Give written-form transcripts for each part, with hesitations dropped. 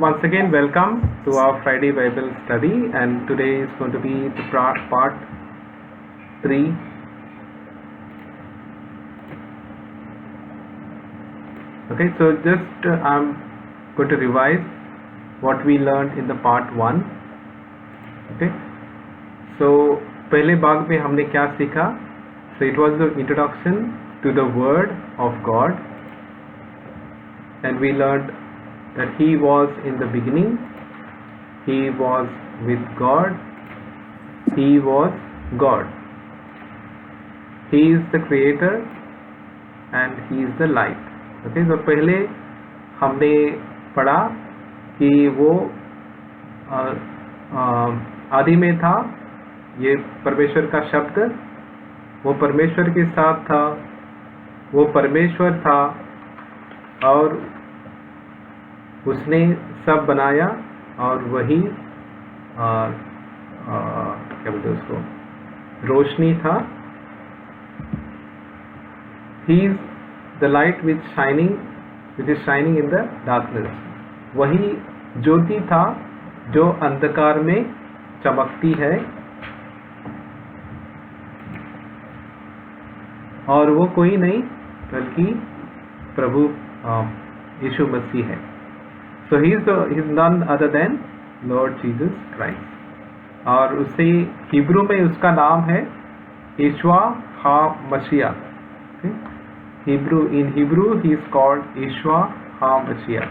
Once again, welcome to our Friday Bible study, and today is going to be the part 3. Okay, so just I'm going to revise what we learned in the part 1. Okay, so पहले भाग में हमने क्या सीखा? So it was the introduction to the Word of God, and we learned that He was in the beginning, He was with God, He was God. He is the creator and He is the light. Okay, so पहले हमने पढ़ा कि वो आदि में था, ये परमेश्वर का शब्द, वो परमेश्वर के साथ था, वो परमेश्वर था और उसने सब बनाया, और वही क्या बोलते हैं उसको, रोशनी था. He is the light which is shining in the darkness. वही ज्योति था जो अंधकार में चमकती है, और वो कोई नहीं बल्कि प्रभु यीशु मसीह है. So he is none other than Lord Jesus Christ. और उसे हिब्रू में उसका नाम है यीशुआ हा मसीहा. In Hebrew he is called यीशुआ हा मसीहा.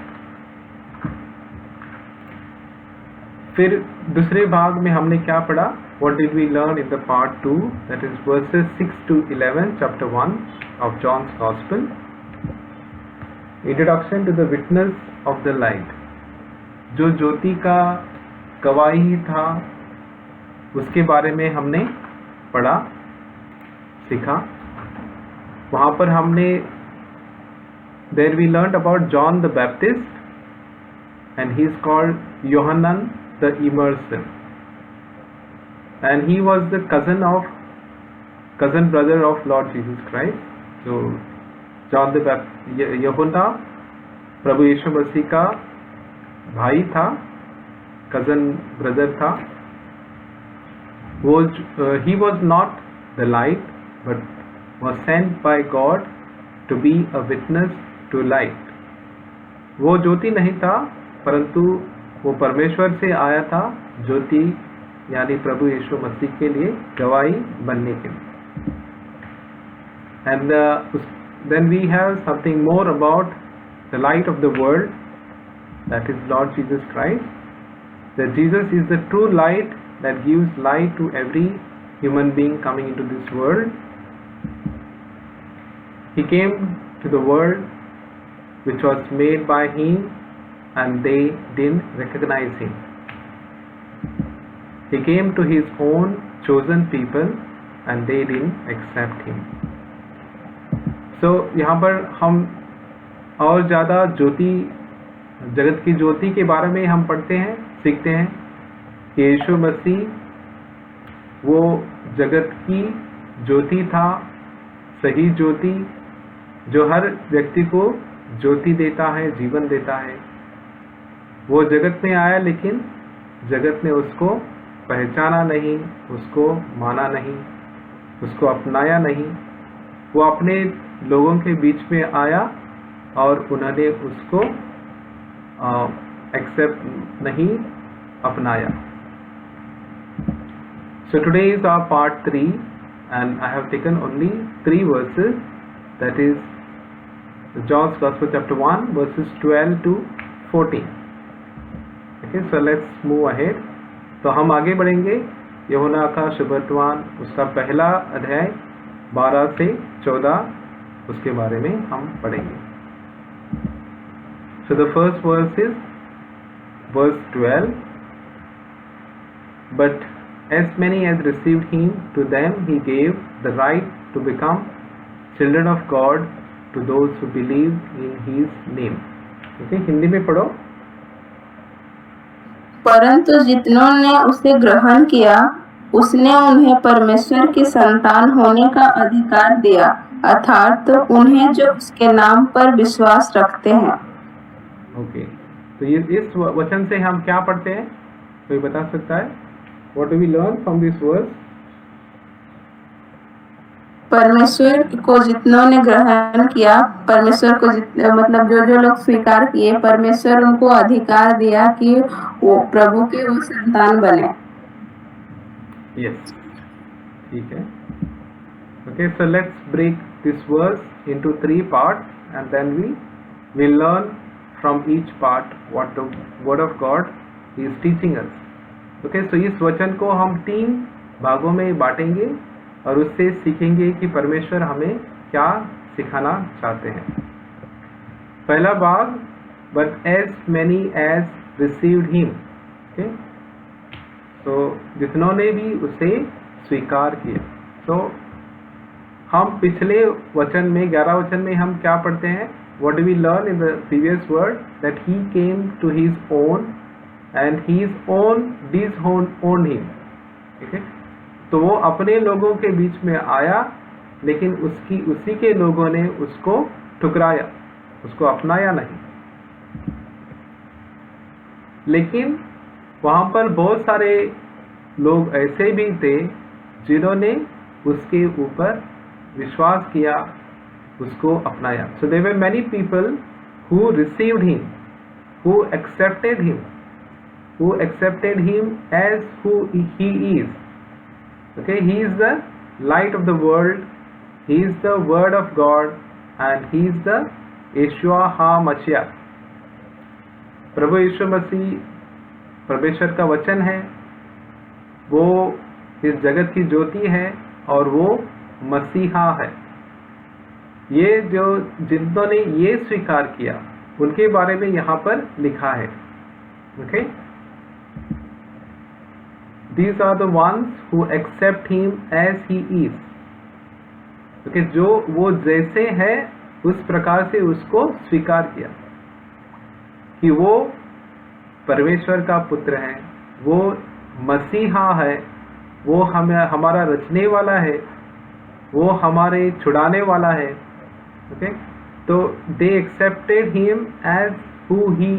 फिर दूसरे भाग में हमने क्या पढ़ा? What did we learn in the part 2? That is verses 6 to 11, chapter 1 of John's Gospel. Introduction to the witness of the light. जो ज्योति का गवाही था, उसके बारे में हमने पढ़ा, सीखा. वहाँ पर हमने there we learned about John the Baptist, and he is called Yohanan the Immerser, and he was the cousin brother of Lord Jesus Christ. So John the Baptist, यूहन्ना प्रभु यीशु मसीह का भाई था, cousin brother था. He was not the light, but was sent by God to be a witness to light. वो ज्योति नहीं था, परंतु वो परमेश्वर से आया था, ज्योति यानी प्रभु यीशु मसीह के लिए गवाही बनने के लिए. And then we have something more about the light of the world, that is Lord Jesus Christ. That Jesus is the true light that gives light to every human being coming into this world. He came to the world which was made by Him, and they didn't recognize Him. He came to His own chosen people, and they didn't accept Him. So यहाँ पर हम और ज़्यादा ज्योति, जगत की ज्योति के बारे में हम पढ़ते हैं, सीखते हैं कि यीशु मसीह वो जगत की ज्योति था, सही ज्योति जो हर व्यक्ति को ज्योति देता है, जीवन देता है. वो जगत में आया, लेकिन जगत ने उसको पहचाना नहीं, उसको माना नहीं, उसको अपनाया नहीं. वो अपने लोगों के बीच में आया और उन्होंने उसको एक्सेप्ट नहीं अपनाया. So today is our part 3, and I have taken only 3 verses, that is John's Gospel chapter 1 verses 12 to 14. Okay, so let's move ahead. तो हम आगे बढ़ेंगे. यूहन्ना का सुवर्तमान, उसका पहला अध्याय 12 से 14, उसके बारे में हम पढ़ेंगे. So the first verse is verse 12. But as many as received Him, to them He gave the right to become children of God, to those who believe in His name. Okay, Hindi में पढ़ो. परंतु जितनों ने उसे ग्रहण किया, उसने उन्हें परमेश्वर की संतान होने का अधिकार दिया, अर्थात उन्हें जो उसके नाम पर विश्वास रखते हैं. Okay, तो ये इस वचन से हम क्या पढ़ते हैं, कोई बता सकता है? What do we learn from this verse? परमेश्वर को जितनों ने ग्रहण किया, परमेश्वर को मतलब जो जो लोग स्वीकार किए, परमेश्वर उनको अधिकार दिया कि वो प्रभु के वो संतान बने। यस, ठीक है। Okay, so let's break this verse into 3 parts and then we will learn from each part what the word of God is teaching us. Okay, so इस वचन को हम 3 भागों में बांटेंगे और उससे सीखेंगे कि परमेश्वर हमें क्या सिखाना चाहते हैं। पहला भाग, but as many as received him. Okay, so जितनों ने भी उसे स्वीकार किया। So हम पिछले वचन में 11 वचन में हम क्या पढ़ते हैं? What do we learn in the previous word? That he came to his own and his own disowned him. ठीक है, तो वो अपने लोगों के बीच में आया, लेकिन उसी के लोगों ने उसको ठुकराया, उसको अपनाया नहीं। लेकिन वहाँ पर बहुत सारे लोग ऐसे भी थे जिन्होंने उसके ऊपर विश्वास किया, उसको अपनाया। So there were many people who received him, who accepted him as who he is. Okay, he is the light of the world, he is the word of God and he is the Yeshua HaMashiach. प्रभु यीशु मसीह परमेश्वर का वचन है, वो इस जगत की ज्योति है और वो मसीहा है। ये जो जिन्होंने ये स्वीकार किया उनके बारे में यहाँ पर लिखा है। Okay, these are the ones who accept him as he is. Okay, जो वो जैसे है उस प्रकार से उसको स्वीकार किया कि वो परमेश्वर का पुत्र है, वो मसीहा है, वो हमारा रचने वाला है, वो हमारे छुड़ाने वाला है। ओके, तो they accepted him as who he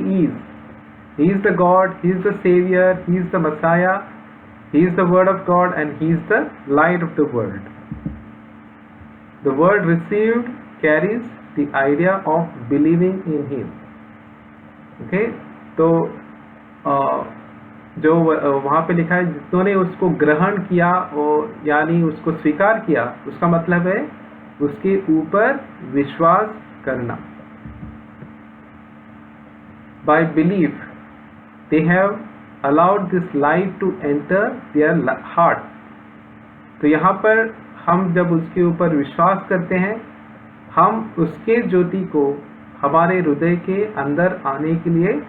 is the God, he is the saviour, he is the messiah, he is the word of God and he is the light of the world. The word received carries the idea of believing in him. Okay, तो जो वहाँ पे लिखा है जिन्होंने उसको ग्रहण किया और यानी उसको स्वीकार किया, उसका मतलब है उसके ऊपर विश्वास करना। By belief they have allowed this light to enter their heart. तो यहाँ पर हम जब उसके ऊपर विश्वास करते हैं, हम उसके ज्योति को हमारे हृदय के अंदर आने के लिए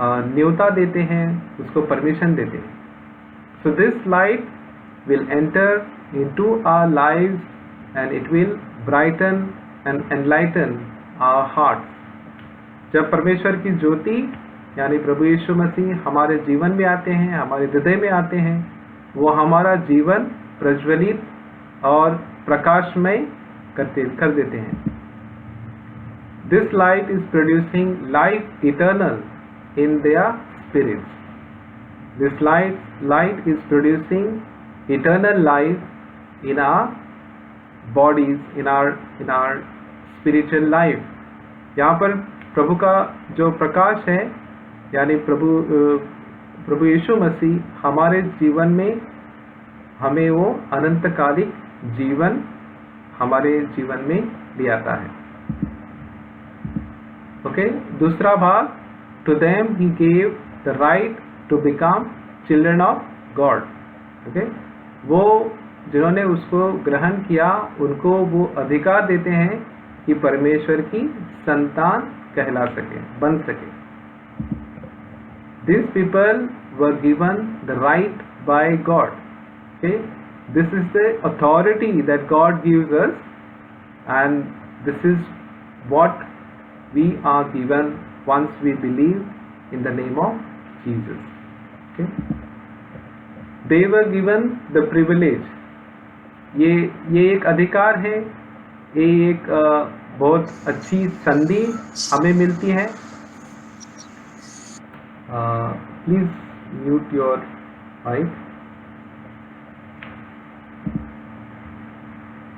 न्योता देते हैं, उसको परमिशन देते हैं। So this light will enter into our lives and it will brighten and enlighten our hearts. जब परमेश्वर की ज्योति यानी प्रभु यीशु मसीह हमारे जीवन में आते हैं, हमारे हृदय में आते हैं, वो हमारा जीवन प्रज्वलित और प्रकाशमय कर देते हैं। This light is producing life eternal in their spirits. This light is producing eternal life in our bodies, in our spiritual life. यहाँ पर प्रभु का जो प्रकाश है यानी प्रभु यीशु मसीह हमारे जीवन में हमें वो अनंतकालिक जीवन हमारे जीवन में ले आता है। ओके, दूसरा भाग, to them he gave the right to become children of God. Okay, वो जिन्होंने उसको ग्रहण किया उनको वो अधिकार देते हैं कि परमेश्वर की संतान कहला सके, बन सके। These people were given the right by God. Okay, this is the authority that God gives us, and this is what we are given once we believe in the name of Jesus. Okay, they were given the privilege. ये एक अधिकार है, ये एक बहुत अच्छी संधि हमें मिलती है please mute your mic.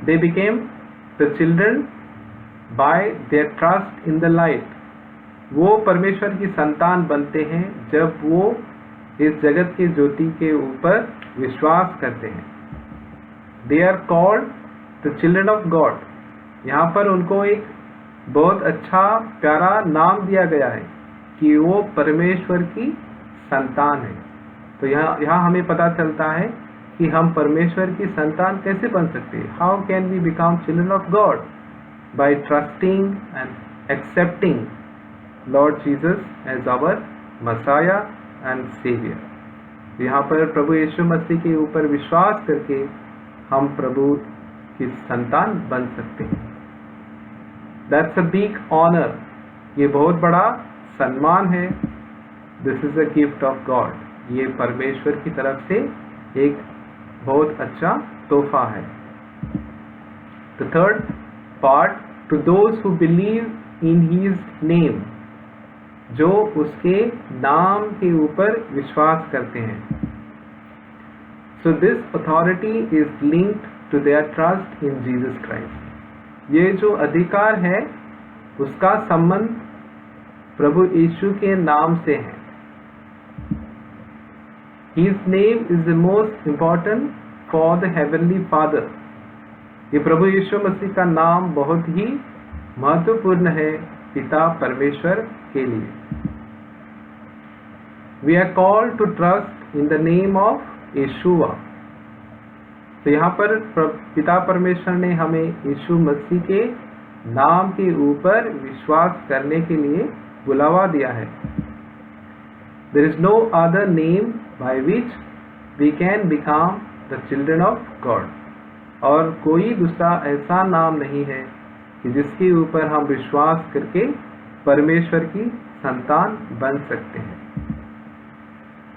They became the children by their trust in the light. वो परमेश्वर की संतान बनते हैं जब वो इस जगत की ज्योति के ऊपर विश्वास करते हैं. They are called the children of God. यहाँ पर उनको एक बहुत अच्छा प्यारा नाम दिया गया है कि वो परमेश्वर की संतान है. तो यहाँ हमें पता चलता है कि हम परमेश्वर की संतान कैसे बन सकते हैं. How can we become children of God? By trusting and accepting Lord Jesus as our messiah and saviour. यहाँ पर प्रभु यीशु मसीह के ऊपर विश्वास करके हम प्रभु की संतान बन सकते हैं. That's a big honour. ये बहुत बड़ा सम्मान है. This is a gift of God. ये परमेश्वर की तरफ से एक बहुत अच्छा तोहफा है. The third part, to those who believe in his name. जो उसके नाम के ऊपर विश्वास करते हैं. So this authority is linked to their trust in Jesus Christ. ये जो अधिकार है उसका संबंध प्रभु यीशु के नाम से है. His name is the most important for the heavenly Father. ये प्रभु यीशु मसीह का नाम बहुत ही महत्वपूर्ण है पिता परमेश्वर के लिए. We are called to trust in the name of Yeshua. तो यहाँ पर पिता परमेश्वर ने हमें यीशु मसीह के नाम के ऊपर विश्वास करने के लिए बुलावा दिया है. There is no other name by which we can become the children of God. और कोई दूसरा ऐसा नाम नहीं है कि जिसके ऊपर हम विश्वास करके परमेश्वर की संतान बन सकते हैं.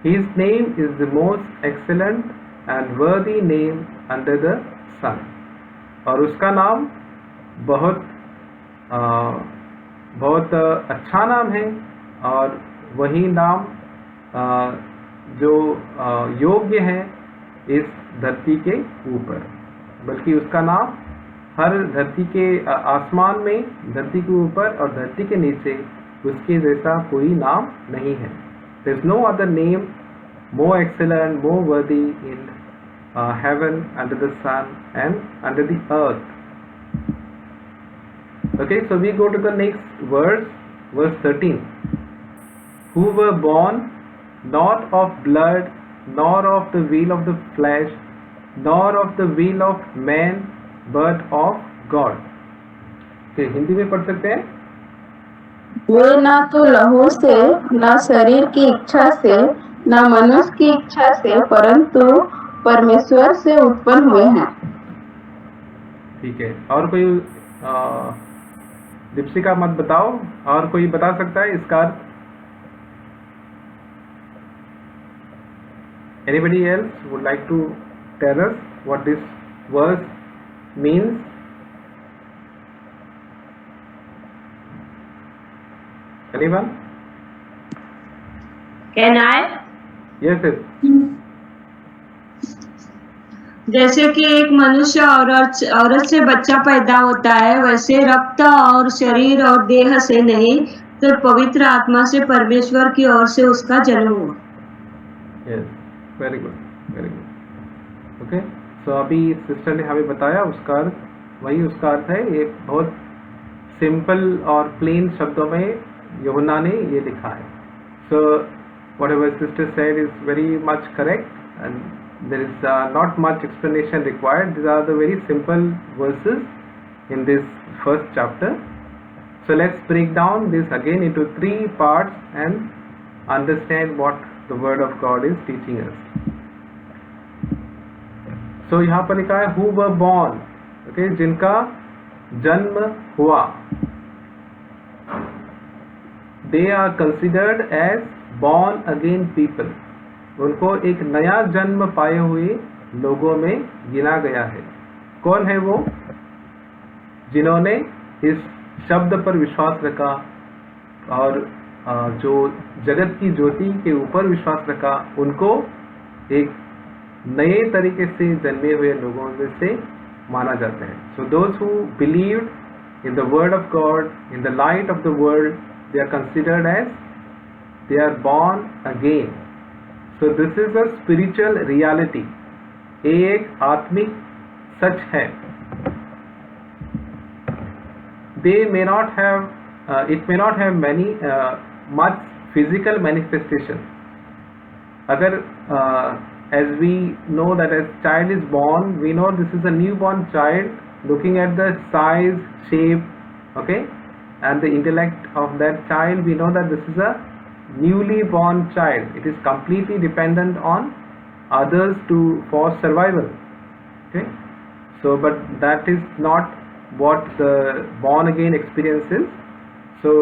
His name is the most excellent and worthy name under the sun. और उसका नाम बहुत अच्छा नाम है और वही नाम जो योग्य है इस धरती के ऊपर. बल्कि उसका नाम हर धरती के आसमान में, धरती के ऊपर और धरती के नीचे उसके जैसा कोई नाम नहीं है. There is no other name more excellent, more worthy in heaven, under the sun and under the earth. Okay, so we go to the next verse, verse 13. Who were born not of blood, nor of the will of the flesh, nor of the will of man, but of God. तो हिंदी में पढ़ सकते हैं. वे ना तो लहू से, ना शरीर की इच्छा से, ना मनुष्य की इच्छा से, परंतु परमेश्वर से उत्पन्न हुए हैं. ठीक है. और कोई दीपशिका मत बताओ. और कोई बता सकता है इसका अर्थ? Anybody else would like to tell us what this verse means? Anyone? Can I? Yes, yes. जैसे कि एक मनुष्य औरत से बच्चा पैदा होता है, वैसे रक्त और शरीर और देह से नहीं, तो पवित्र आत्मा से परमेश्वर की ओर से उसका जन्म हुआ. Yes, very good, very good. Okay, so अभी सिस्टर ने हमें बताया उसका अर्थ, वही उसका अर्थ है. ये बहुत सिंपल और प्लेन शब्दों में यूहन्ना ने ये लिखा है. So whatever sister said is very much correct and there is not much explanation required. These are the very simple verses in this first chapter. So let's break down this again into 3 parts and understand what the word of God is teaching us. So यहाँ पर लिखा है who were born, okay, जिनका जन्म हुआ. They are considered as born again people. उनको एक नया जन्म पाए हुए लोगों में गिना गया है. कौन है वो? जिन्होंने इस शब्द पर विश्वास रखा और जो जगत की ज्योति के ऊपर विश्वास रखा, उनको एक नए तरीके से जन्मे हुए लोगों में से माना जाता है. So those who believed in the word of God, in the light of the world, they are considered as they are born again. So this is a spiritual reality. ये एक आत्मिक सच है. They may not have, it may not have many much physical manifestation. अगर as we know that as child is born, we know this is a newborn child. Looking at the size, shape, okay, and the intellect of that child, we know that this is a newly born child. It is completely dependent on others for survival. Okay, so but that is not what the born again experience is. So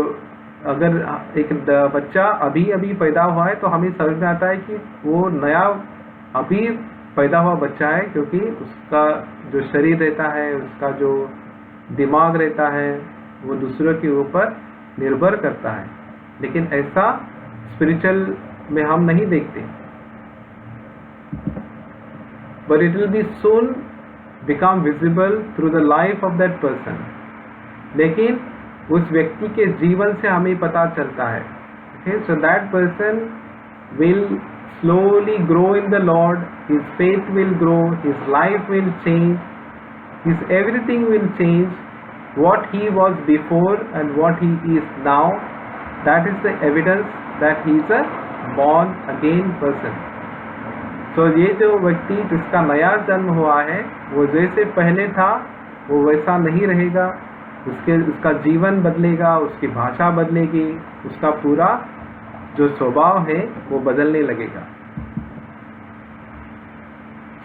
अगर एक बच्चा अभी अभी पैदा हुआ है तो हमें समझ में आता है कि वो नया अभी पैदा हुआ बच्चा है, क्योंकि उसका जो शरीर रहता है, उसका जो दिमाग रहता है, वो दूसरों के ऊपर निर्भर करता है. लेकिन ऐसा स्पिरिचुअल में हम नहीं देखते. But it will be soon become visible through the life of that person. लेकिन उस व्यक्ति के जीवन से हमें पता चलता है. Okay, so that person will slowly grow in the Lord. His faith will grow. His life will change. His everything will change. What he was before and what he is now, that is the evidence that he is a born again person. So ये जो व्यक्ति जिसका नया जन्म हुआ है, वो जैसे पहले था वो वैसा नहीं रहेगा. उसका जीवन बदलेगा, उसकी भाषा बदलेगी, उसका पूरा जो स्वभाव है वो बदलने लगेगा.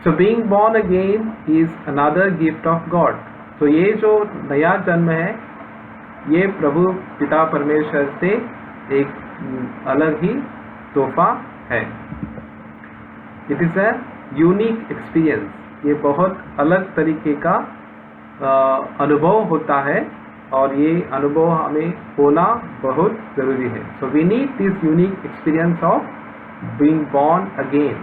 So being born again is another gift of God. तो ये जो नया जन्म है, ये प्रभु पिता परमेश्वर से एक अलग ही तोहफा है. It is a unique experience. ये बहुत अलग तरीके का अनुभव होता है और ये अनुभव हमें होना बहुत ज़रूरी है. So we need this unique experience of being born again.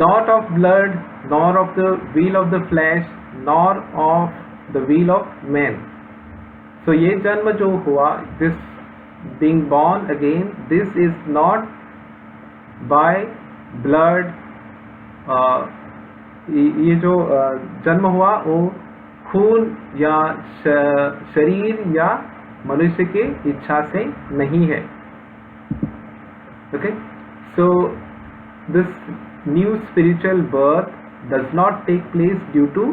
Not of blood, nor of the will of the flesh, nor of the will of man. So ये जन्म जो हुआ, this being born again, this is not by blood. ये जो जन्म हुआ वो खून या शरीर या मनुष्य के इच्छा से नहीं है. Okay, so this new spiritual birth does not take place due to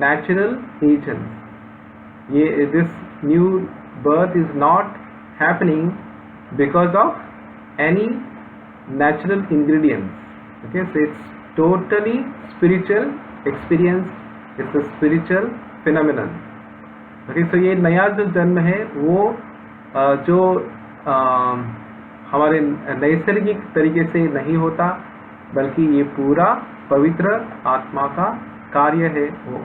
natural agents. This new birth is not happening because of any natural ingredients. Okay, so it's totally spiritual experience. It's a spiritual phenomenon. Okay, so ये नया जो जन्म है वो जो हमारे नैसर्गिक तरीके से नहीं होता, बल्कि ये पूरा पवित्र आत्मा का कार्य है. वो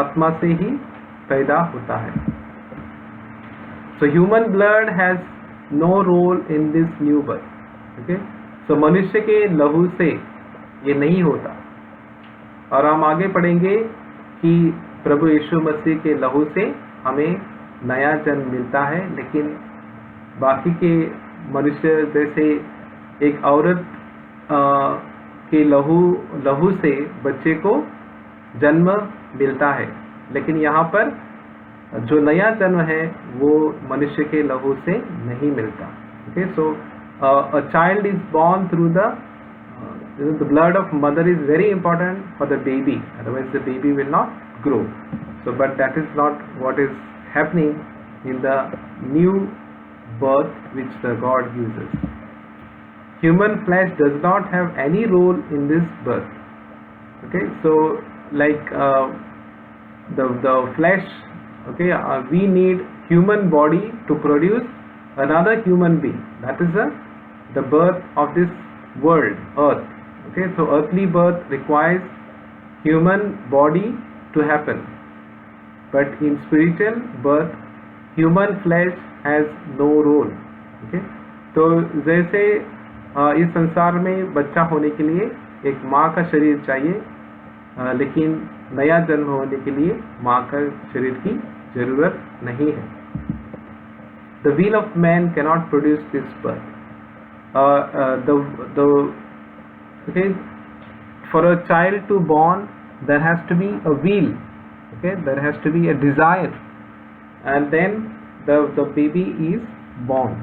आत्मा से ही पैदा होता है. So human blood has no role in this new birth. Okay, so मनुष्य के लहू से ये नहीं होता. और हम आगे पढ़ेंगे कि प्रभु यीशु मसीह के लहू से हमें नया जन्म मिलता है. लेकिन बाकी के मनुष्य जैसे एक औरत के लहू से बच्चे को जन्म मिलता है, लेकिन यहाँ पर जो नया जन्म है वो मनुष्य के लहू से नहीं मिलता. Okay, so a child is born through the blood of mother is very important for the baby, otherwise the baby will not grow. So but that is not what is happening in the new birth which the God uses. Human flesh does not have any role in this birth. Okay, so like the flesh, okay, we need human body to produce another human being. That is the birth of this world, earth. Okay, so earthly birth requires human body to happen. So human flesh does not have any role in this birth. Okay, so we need human body to produce another human being. That is the birth of this world, earth. Okay, so earthly birth requires human body to happen. So earthly birth requires but in spiritual birth human flesh has no role. Okay? तो जैसे इस संसार में बच्चा होने के लिए एक माँ का शरीर चाहिए, लेकिन नया जन्म होने के लिए माँ का शरीर की जरूरत नहीं है. The will of man cannot produce this birth. Okay, for a child to born, there has to be a will. Okay, there has to be a desire, and then the baby is born.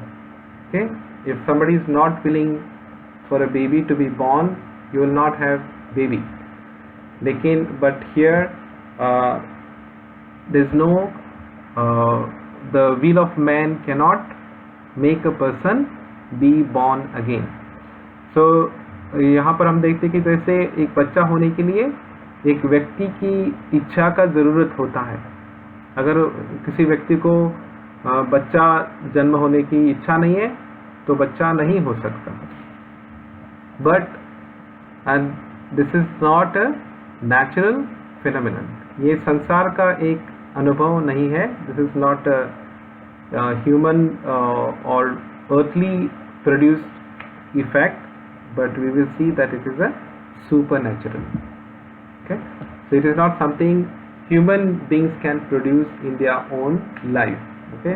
Okay, if somebody is not willing for a baby to be born, you will not have baby. But here there is no the will of man cannot make a person be born again. So यहाँ पर हम देखते हैं कि जैसे एक बच्चा होने के लिए एक व्यक्ति की इच्छा का ज़रूरत होता है. अगर किसी व्यक्ति को बच्चा जन्म होने की इच्छा नहीं है तो बच्चा नहीं हो सकता. But and this is not a natural phenomenon. ये संसार का एक अनुभव नहीं है. दिस इज नॉट ह्यूमन और earthly produced effect, but we will see that it is a supernatural. Okay, so it is not something human beings can produce in their own life. Okay,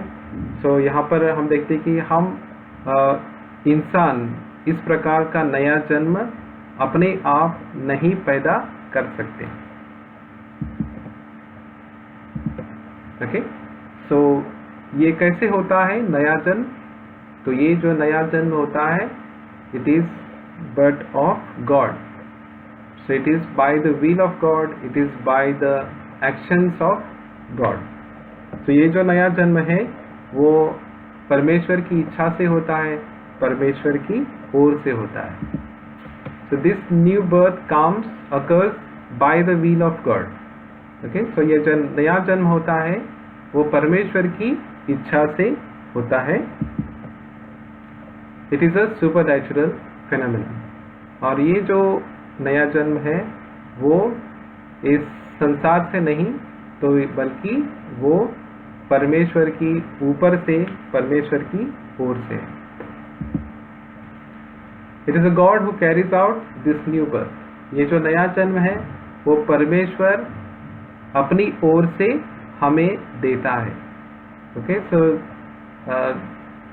so यहाँ पर हम देखते हैं कि हम इंसान इस प्रकार का नया जन्म अपने आप नहीं पैदा कर सकते. ओके, सो ये कैसे होता है नया जन्म? तो ये जो नया जन्म होता है, it is birth of God. So it is by the will of God, it is by the actions of God. तो ये जो नया जन्म है वो परमेश्वर की इच्छा से होता है, परमेश्वर की ओर से होता है. So this new birth comes occurs by the will of God. Okay, so ये जो नया जन्म होता है वो परमेश्वर की इच्छा से होता है. It is a super natural phenomenon. और ये जो नया जन्म है वो इस संसार से नहीं तो बल्कि वो परमेश्वर की ऊपर से, परमेश्वर की ओर से. It is a God who carries out this new birth. ये जो नया जन्म है वो परमेश्वर अपनी ओर से हमें देता है. Okay, so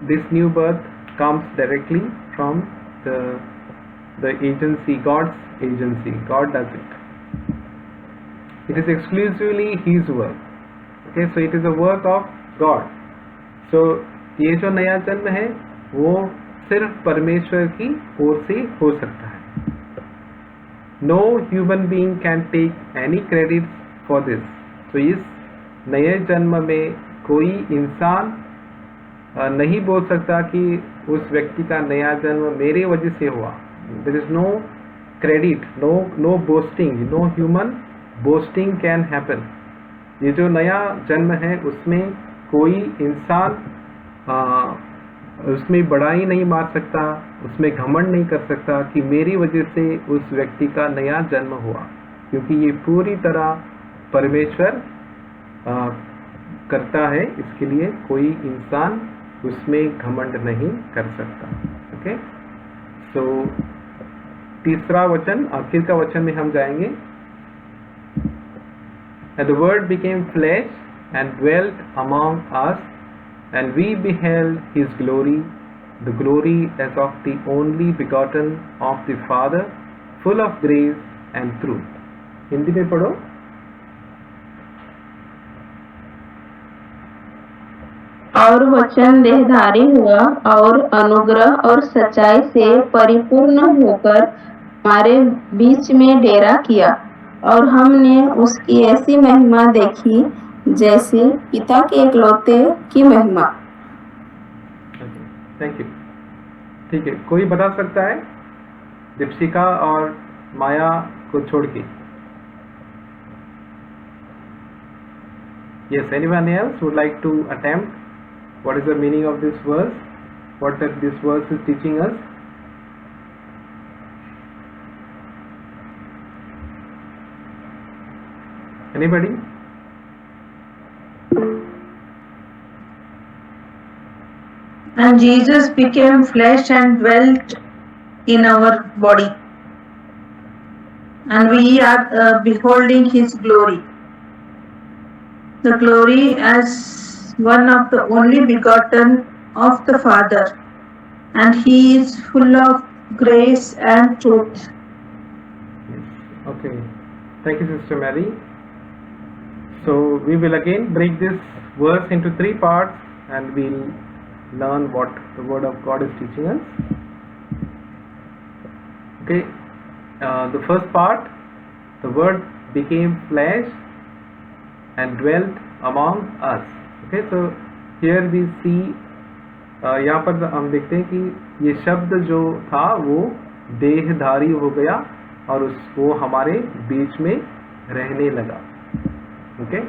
this new birth comes directly from the agency, God's agency. God does it. It is exclusively His work. Okay, so it is a work of God. So ये जो नया जन्म है वो सिर्फ परमेश्वर की ओर से हो सकता है. No human being can take any credit for this. So इस नए जन्म में कोई इंसान नहीं बोल सकता कि उस व्यक्ति का नया जन्म मेरे वजह से हुआ. There is no credit, no boasting, no human boasting can happen. ये जो नया जन्म है उसमें कोई इंसान उसमें बड़ाई नहीं मार सकता, उसमें घमंड नहीं कर सकता कि मेरी वजह से उस व्यक्ति का नया जन्म हुआ, क्योंकि ये पूरी तरह परमेश्वर करता है. इसके लिए कोई इंसान उसमें घमंड नहीं कर सकता. ओके, सो तीसरा वचन, आखिर का वचन में हम जाएंगे. And the word became flesh and dwelt among us, and we beheld his glory, the glory as of the only begotten of the Father, full of grace and truth. Hindi में पढ़ो. और वचन देहधारी हुआ और अनुग्रह और सच्चाई से परिपूर्ण होकर हमारे बीच में डेरा किया, और हमने उसकी ऐसी महिमा देखी जैसे पिता के एकलौते की महिमा. Thank you. ठीक है, कोई बता सकता है दीपशिका और माया को छोड़ के? Yes, anyone else would like to attempt? What is the meaning of this verse? What that this verse is teaching us? Anybody? And Jesus became flesh and dwelt in our body. And we are beholding his glory. The glory as one of the only begotten of the Father. And he is full of grace and truth. Okay. Thank you, Sister Mary. So we will again break this verse into 3 parts and we'll learn what the Word of God is teaching us. Okay. The first part, the Word became flesh and dwelt among us. Okay. So here we see यहाँ पर हम देखते हैं कि ये शब्द जो था वो देहधारी हो गया और वो हमारे बीच में रहने लगा. Okay,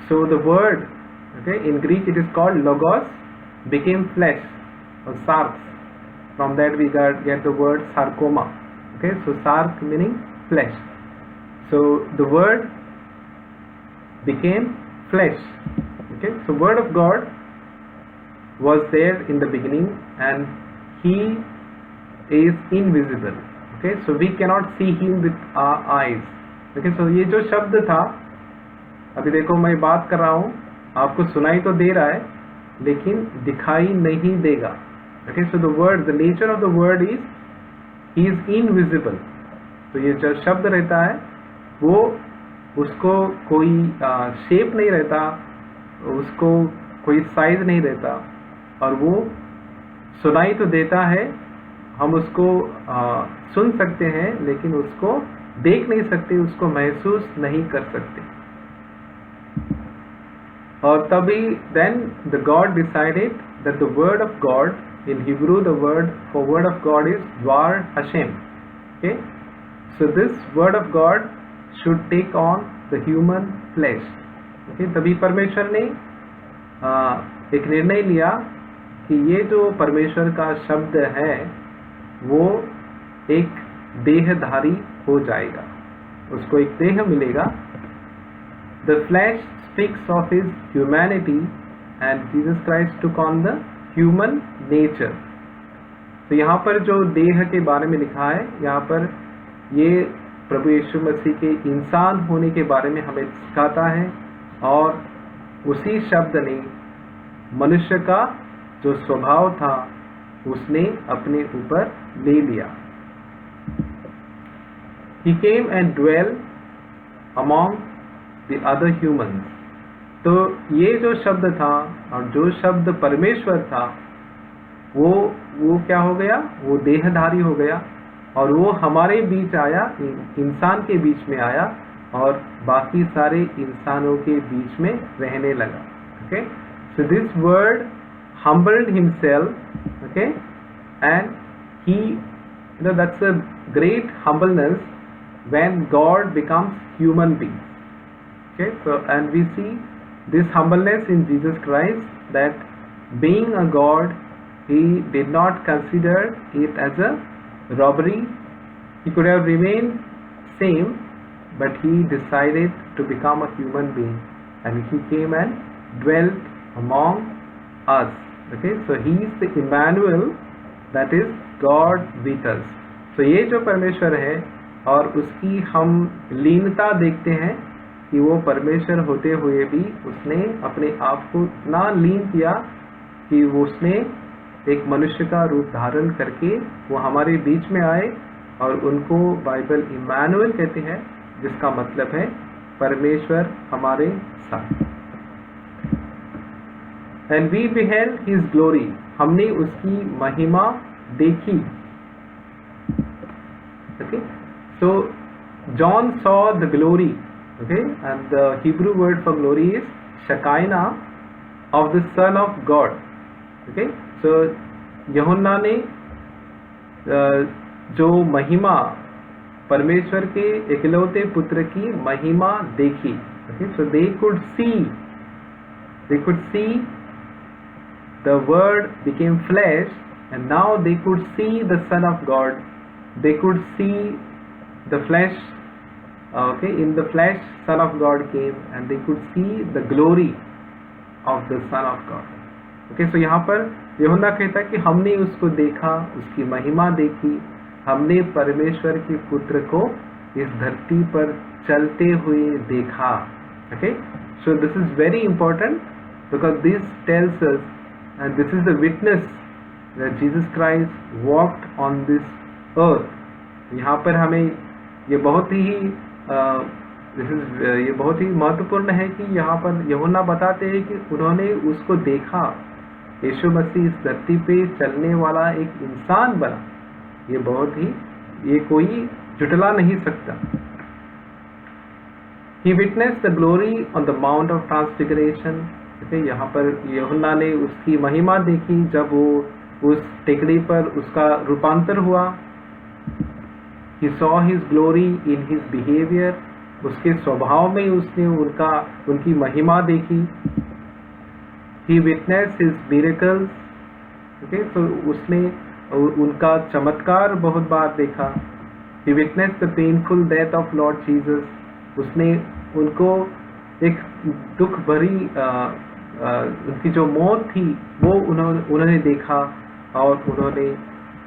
so the word, okay, in Greek it is called logos, became flesh or sarx. From that we get the word sarcoma. Okay, so sarx meaning flesh. So the word became flesh. Okay, so word of God was there in the beginning and he is invisible. Okay, so we cannot see him with our eyes. Okay, so ये जो शब्द था, अभी देखो मैं बात कर रहा हूँ, आपको सुनाई तो दे रहा है लेकिन दिखाई नहीं देगा. Okay, so the word, the nature of the word is he is invisible. तो ये जो शब्द रहता है वो उसको कोई शेप नहीं रहता, उसको कोई साइज नहीं रहता और वो सुनाई तो देता है, हम उसको सुन सकते हैं लेकिन उसको देख नहीं सकते, उसको महसूस नहीं कर सकते. और तभी then the God decided that the word of God, in Hebrew the word for word of God is Dvar Hashem. Okay, so this word of God should take on the human flesh. Okay, तभी परमेश्वर ने एक निर्णय लिया कि ये जो परमेश्वर का शब्द है वो एक देहधारी हो जाएगा, उसको एक देह मिलेगा. The flesh speaks of his humanity and Jesus Christ took on the human nature. तो यहाँ पर जो देह के बारे में लिखा है, यहाँ पर ये प्रभु यीशु मसीह के इंसान होने के बारे में हमें सिखाता है और उसी शब्द ने मनुष्य का जो स्वभाव था उसने अपने ऊपर ले लिया. He came and dwelt among the other humans. तो ये जो शब्द था और जो शब्द परमेश्वर था वो क्या हो गया, वो देहधारी हो गया और वो हमारे बीच आया, इंसान के बीच में आया और बाकी सारे इंसानों के बीच में रहने लगा. Okay, so this word humbled himself. Okay, and he, you know, that's a great humbleness when God becomes human being. Okay, so and we see this humbleness in Jesus Christ, that being a God, he did not consider it as a robbery. He could have remained same, but he decided to become a human being and he came and dwelt among us. Okay, so he is the Emmanuel, that is God with us. So ये जो परमेश्वर है और उसकी हम लीनता देखते हैं कि वो परमेश्वर होते हुए भी उसने अपने आप को इतना लीन किया कि वो उसने एक मनुष्य का रूप धारण करके वो हमारे बीच में आए और उनको बाइबल इम्मानुएल कहते हैं, जिसका मतलब है परमेश्वर हमारे साथ. And we beheld his glory, हमने उसकी महिमा देखी. Okay, so John saw the glory. Okay, and the Hebrew word for glory is Shekinah of the Son of God. Okay, so यूहन्ना ने जो महिमा परमेश्वर के इकलौते पुत्र की महिमा देखी. Okay, so they could see the word became flesh and now they could see the Son of God. They could see the flesh okay, in the flesh Son of God came and they could see the glory of the Son of God. Okay, so यहाँ पर यूहन्ना कहता है कि हमने उसको देखा, उसकी महिमा देखी, हमने परमेश्वर के पुत्र को इस धरती पर चलते हुए देखा. Okay, so this is very important because this tells us and this is the witness that Jesus Christ walked on this earth. यहाँ पर हमें ये बहुत ही ये बहुत ही महत्वपूर्ण है कि यहाँ पर यूहन्ना बताते हैं कि उन्होंने उसको देखा, यीशु मसीह इस धरती पे चलने वाला एक इंसान बना. ये बहुत ही, ये कोई जुटला नहीं सकता. He witnessed the glory on the Mount of Transfiguration. यहाँ पर यूहन्ना ने उसकी महिमा देखी जब वो उस टेकड़ी पर उसका रूपांतर हुआ. He saw his glory in his behavior. उसके स्वभाव में उसने उनकी महिमा देखी. He witnessed his miracles. Okay, so उसने उनका चमत्कार बहुत बार देखा. He witnessed the painful death of Lord Jesus. उसने उनको एक दुख भरी उनकी जो मौत थी वो उन्होंने देखा, और उन्होंने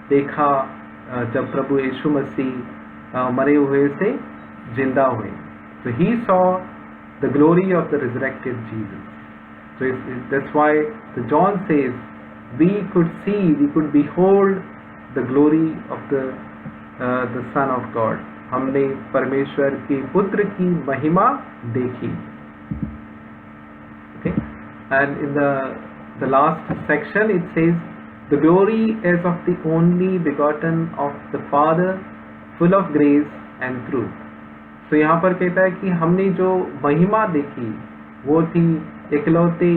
देखा जब प्रभु यीशु मसीह मरे हुए से जिंदा हुए. So he saw the glory of the resurrected Jesus. So that's why the John says we could behold the glory of the Son of God. हमने परमेश्वर के पुत्र की महिमा देखी. Okay, and in the last section it says the glory is of the only begotten of the Father, full of grace and truth. So यहाँ पर कहता है कि हमने जो महिमा देखी वो थी इकलौते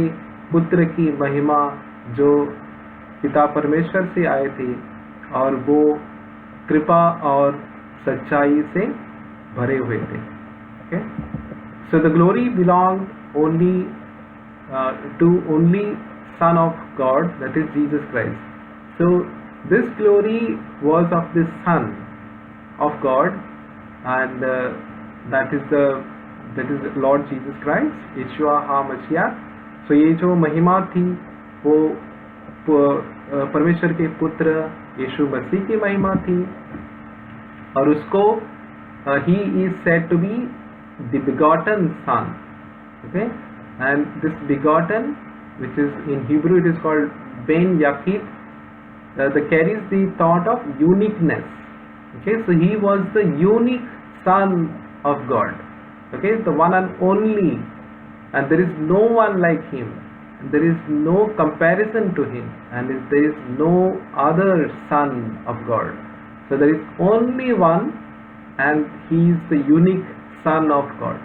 पुत्र की महिमा जो पिता परमेश्वर से आए थे, और वो कृपा और सच्चाई से भरे हुए थे. Okay? So the glory belonged only to only Son of God, that is Jesus Christ. So this glory was of the Son of God, and that is Lord Jesus Christ, Yeshua HaMashiach. So ये जो महिमा थी वो परमेश्वर के पुत्र यीशु मसीह की महिमा थी, और उसको he is said to be the begotten Son. Okay, and this begotten, which is in Hebrew it is called Ben Yachid, that carries the thought of uniqueness. Okay, so he was the unique Son of God. Okay, the one and only, and there is no one like him, there is no comparison to him, and there is no other Son of God. So there is only one, and he is the unique Son of God.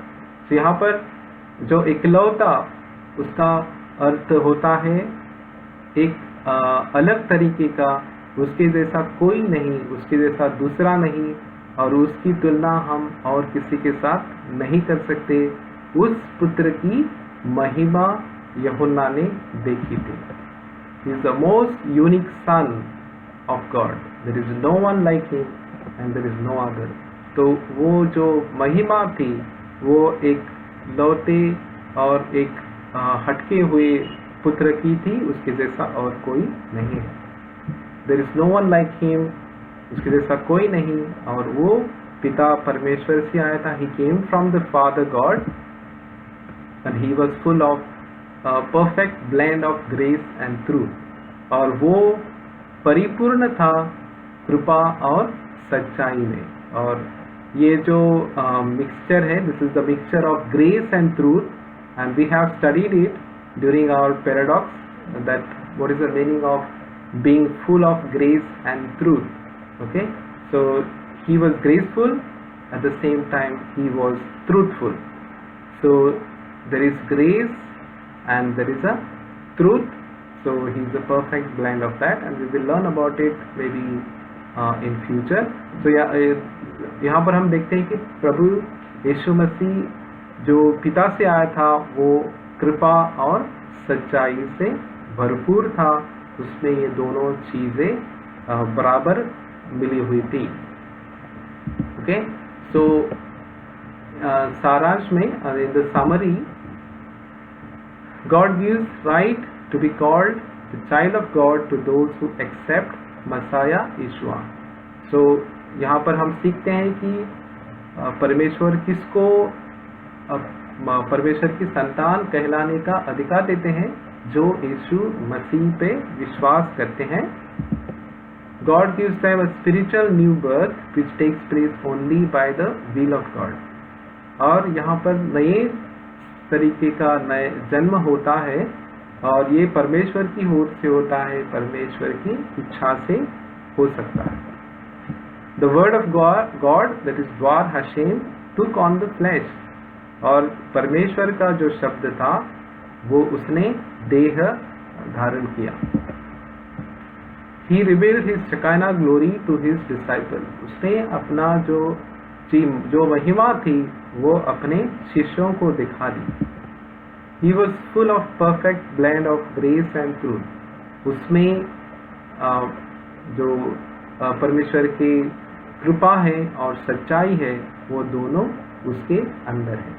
So यहाँ पर जो इकलौता, उसका अर्थ होता है एक अलग तरीके का, उसके जैसा कोई नहीं, उसके जैसा दूसरा नहीं, और उसकी तुलना हम और किसी के साथ नहीं कर सकते. उस पुत्र की महिमा यूहन्ना ने देखी थी. He is the most unique Son of God. There is no one like him and there is no other. तो वो जो महिमा थी वो एक लौते और एक हटके हुए पुत्र की थी, उसके जैसा और कोई नहीं है. There is no one like him, उसके जैसा कोई नहीं, और वो पिता परमेश्वर से आया था. He came from the Father God and he was full of perfect blend of grace and truth. और वो परिपूर्ण था कृपा और सच्चाई में. और ये जो मिक्सचर है, this is the mixture of grace and truth, and we have studied it during our paradox, that what is the meaning of being full of grace and truth. Okay, so he was graceful, at the same time he was truthful. So there is grace and there is a truth. So he is a perfect blend of that, and we will learn about it maybe in future. So यहाँ पर हम देखते हैं कि प्रभु यीशु मसीह जो पिता से आया था वो कृपा और सच्चाई से भरपूर था. उसमें ये दोनों चीज़ें बराबर मिली हुई थी. ओके, so सारांश में in the summary, God gives right to be called the child of God to those who accept Messiah Yeshua. So यहाँ पर हम सीखते हैं कि परमेश्वर किसको परमेश्वर की संतान कहलाने का अधिकार देते हैं, जो यीशु मसीह पे विश्वास करते हैं. God gives them a spiritual new birth which takes place only by the will of God. और यहाँ पर नए तरीके का नए जन्म होता है और ये परमेश्वर की ओर से होता है, परमेश्वर की इच्छा से हो सकता है. The word of God that is Dwar Hashem took on the flesh. और परमेश्वर का जो शब्द था वो उसने देह धारण किया. He revealed his Shekinah glory to his disciples. उसने अपना जो महिमा थी वो अपने शिष्यों को दिखा दी. He was full of perfect blend of grace and truth. उसमें जो परमेश्वर की कृपा है और सच्चाई है वो दोनों उसके अंदर है.